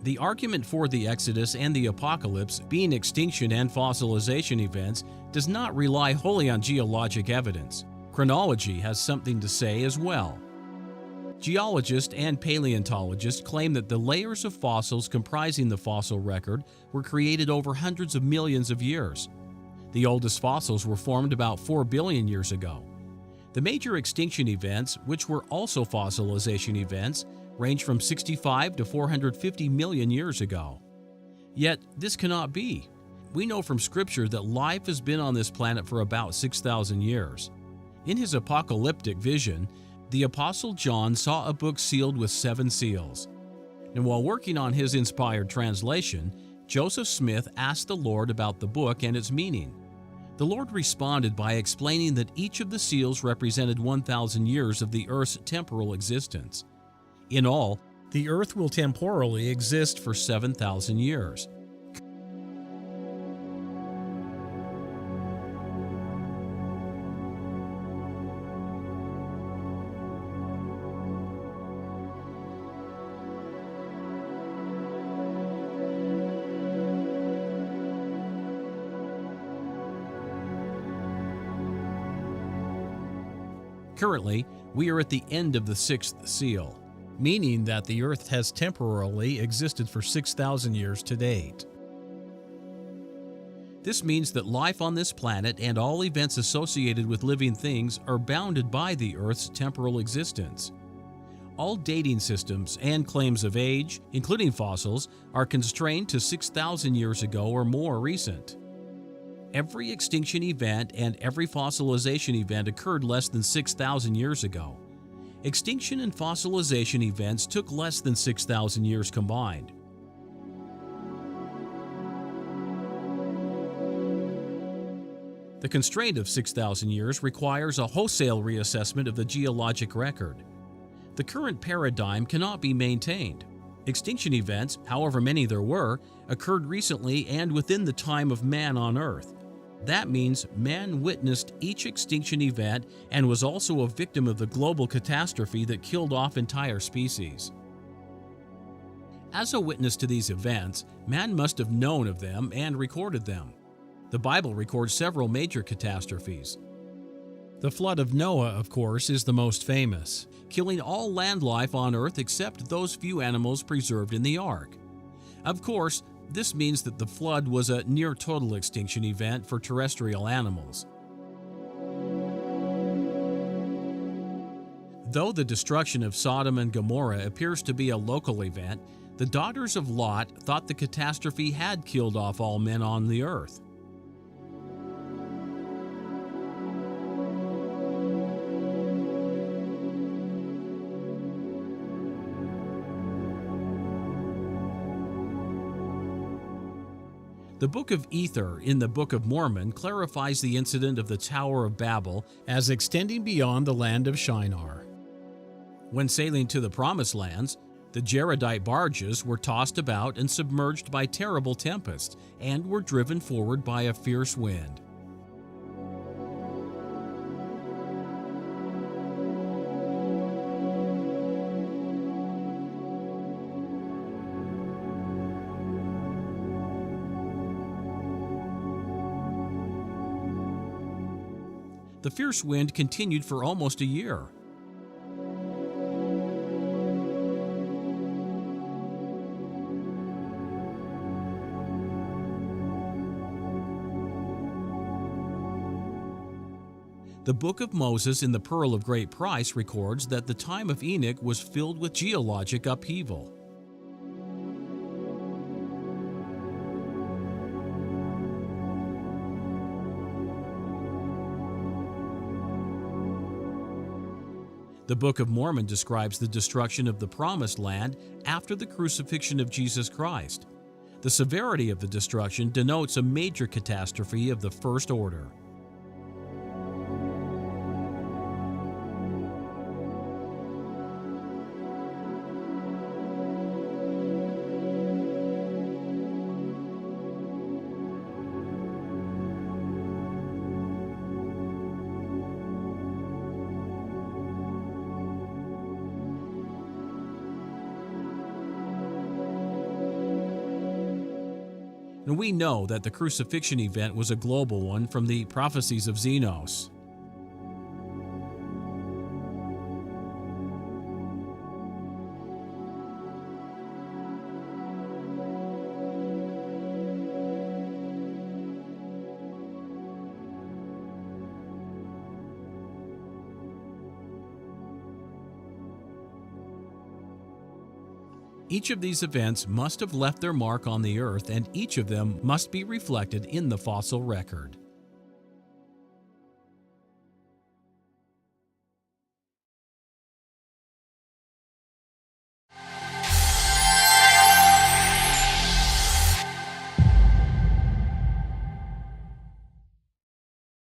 The argument for the Exodus and the Apocalypse being extinction and fossilization events does not rely wholly on geologic evidence. Chronology has something to say as well. Geologists and paleontologists claim that the layers of fossils comprising the fossil record were created over hundreds of millions of years. The oldest fossils were formed about 4 billion years ago. The major extinction events, which were also fossilization events, range from 65 to 450 million years ago. Yet, this cannot be. We know from Scripture that life has been on this planet for about 6,000 years. In his apocalyptic vision, the Apostle John saw a book sealed with 7 seals. And while working on his inspired translation, Joseph Smith asked the Lord about the book and its meaning. The Lord responded by explaining that each of the seals represented 1,000 years of the Earth's temporal existence. In all, the Earth will temporally exist for 7,000 years. Currently, we are at the end of the 6th seal, meaning that the Earth has temporarily existed for 6,000 years to date. This means that life on this planet and all events associated with living things are bounded by the Earth's temporal existence. All dating systems and claims of age, including fossils, are constrained to 6,000 years ago or more recent. Every extinction event and every fossilization event occurred less than 6,000 years ago. Extinction and fossilization events took less than 6,000 years combined. The constraint of 6,000 years requires a wholesale reassessment of the geologic record. The current paradigm cannot be maintained. Extinction events, however many there were, occurred recently and within the time of man on Earth. That means man witnessed each extinction event and was also a victim of the global catastrophe that killed off entire species. As a witness to these events, man must have known of them and recorded them. The Bible records several major catastrophes. The flood of Noah, of course, is the most famous, killing all land life on Earth except those few animals preserved in the ark. Of course, this means that the flood was a near-total extinction event for terrestrial animals. Though the destruction of Sodom and Gomorrah appears to be a local event, the daughters of Lot thought the catastrophe had killed off all men on the earth. The Book of Ether in the Book of Mormon clarifies the incident of the Tower of Babel as extending beyond the land of Shinar. When sailing to the Promised Lands, the Jaredite barges were tossed about and submerged by terrible tempests and were driven forward by a fierce wind. The fierce wind continued for almost a year. The Book of Moses in the Pearl of Great Price records that the time of Enoch was filled with geologic upheaval. The Book of Mormon describes the destruction of the Promised Land after the crucifixion of Jesus Christ. The severity of the destruction denotes a major catastrophe of the first order. and we know that the crucifixion event was a global one from the prophecies of Xenos. Each of these events must have left their mark on the Earth, and each of them must be reflected in the fossil record.